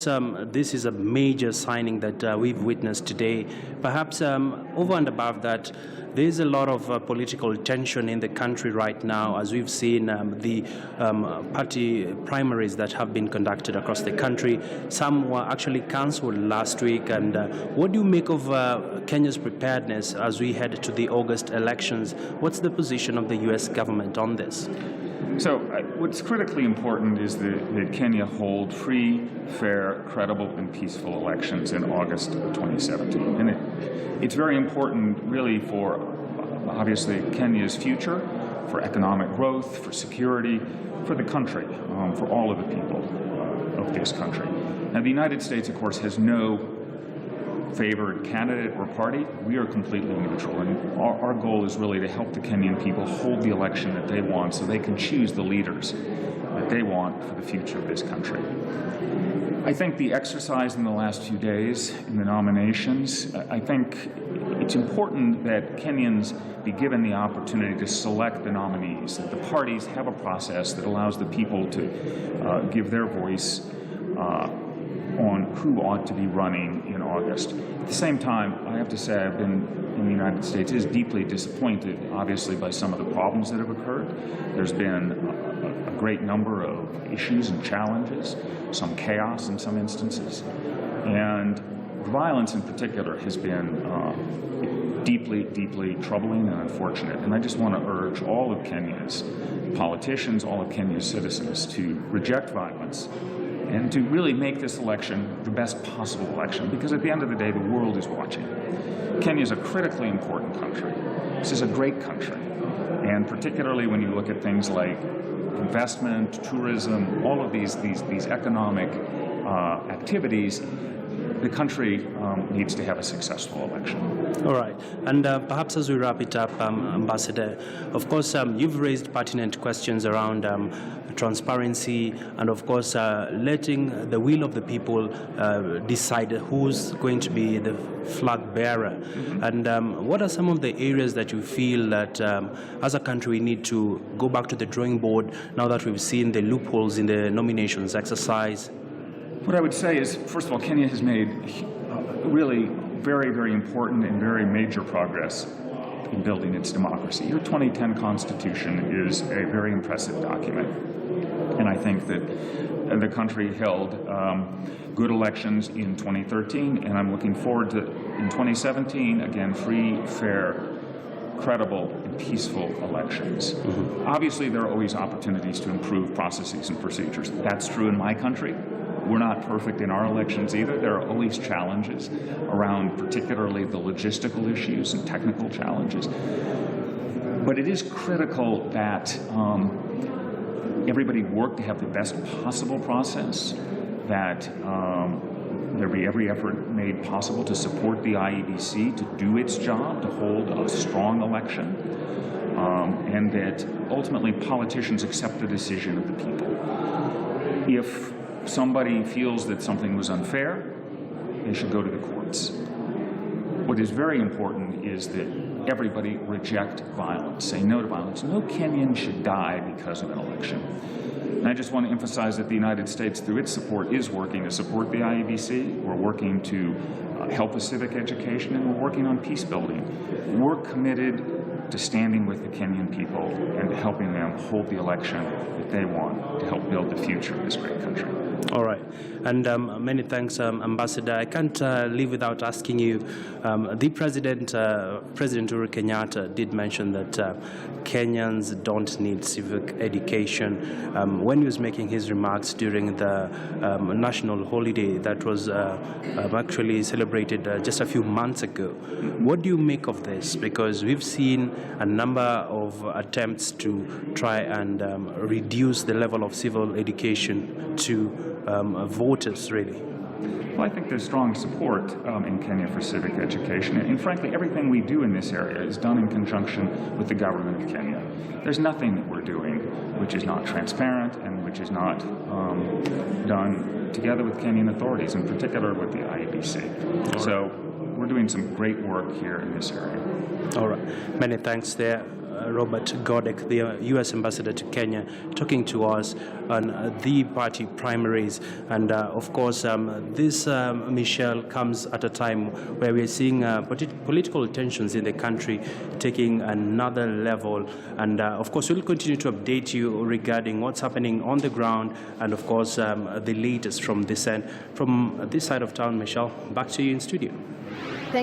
This is a major signing that we've witnessed today. Perhaps over and above that, there is a lot of political tension in the country right now, as we've seen the party primaries that have been conducted across the country. Some were actually cancelled last week. And what do you make of Kenya's preparedness as we head to the August elections? What's the position of the U.S. government on this? So what's critically important is that Kenya hold free, fair, credible, and peaceful elections in August of 2017. And it's very important, really, for, obviously, Kenya's future, for economic growth, for security, for the country, for all of the people of this country. Now, the United States, of course, has no favored candidate or party. We are completely neutral, and our goal is really to help the Kenyan people hold the election that they want so they can choose the leaders that they want for the future of this country. I think the exercise in the last few days in the nominations, I think it's important that Kenyans be given the opportunity to select the nominees, that the parties have a process that allows the people to give their voice on who ought to be running in August. At the same time, I have to say I've been in the United States is deeply disappointed, obviously, by some of the problems that have occurred. There's been a great number of issues and challenges, some chaos in some instances, and violence in particular has been deeply, deeply troubling and unfortunate. And I just want to urge all of Kenya's politicians, all of Kenya's citizens to reject violence and to really make this election the best possible election, because at the end of the day, the world is watching. Kenya is a critically important country. This is a great country, and particularly when you look at things like investment, tourism, all of these economic activities, the country needs to have a successful election. All right. And perhaps as we wrap it up, Ambassador, of course, you've raised pertinent questions around transparency and, of course, letting the will of the people decide who's going to be the flag bearer. Mm-hmm. And what are some of the areas that you feel that as a country we need to go back to the drawing board now that we've seen the loopholes in the nominations exercise? What I would say is, first of all, Kenya has made really very, very important and very major progress in building its democracy. Your 2010 Constitution is a very impressive document, and I think that the country held good elections in 2013, and I'm looking forward to, in 2017, again, free, fair, credible, and peaceful elections. Mm-hmm. Obviously, there are always opportunities to improve processes and procedures. That's true in my country. We're not perfect in our elections either. There are always challenges around particularly the logistical issues and technical challenges. But it is critical that everybody work to have the best possible process, that there be every effort made possible to support the IEBC to do its job, to hold a strong election, and that ultimately politicians accept the decision of the people. If somebody feels that something was unfair, they should go to the courts. What is very important is that everybody reject violence, say no to violence. No Kenyan should die because of an election. And I just want to emphasize that the United States, through its support, is working to support the IEBC. We're working to help with civic education, and we're working on peace building. We're committed to standing with the Kenyan people and to helping them hold the election that they want to help build the future of this great country. All right. And many thanks, Ambassador. I can't leave without asking you, the President Uhuru Kenyatta did mention that Kenyans don't need civic education when he was making his remarks during the national holiday that was actually celebrated just a few months ago. What do you make of this? Because we've seen a number of attempts to try and reduce the level of civil education to voters, really. Well, I think there's strong support in Kenya for civic education. And frankly, everything we do in this area is done in conjunction with the government of Kenya. There's nothing that we're doing which is not transparent and which is not done together with Kenyan authorities, in particular with the IEBC. So we're doing some great work here in this area. All right. Many thanks there. Robert Godek, the U.S. ambassador to Kenya, talking to us on the party primaries. And of course, this, Michelle, comes at a time where we are seeing political tensions in the country taking another level. And of course, we'll continue to update you regarding what's happening on the ground and, of course, the latest from this end. From this side of town, Michelle, back to you in studio.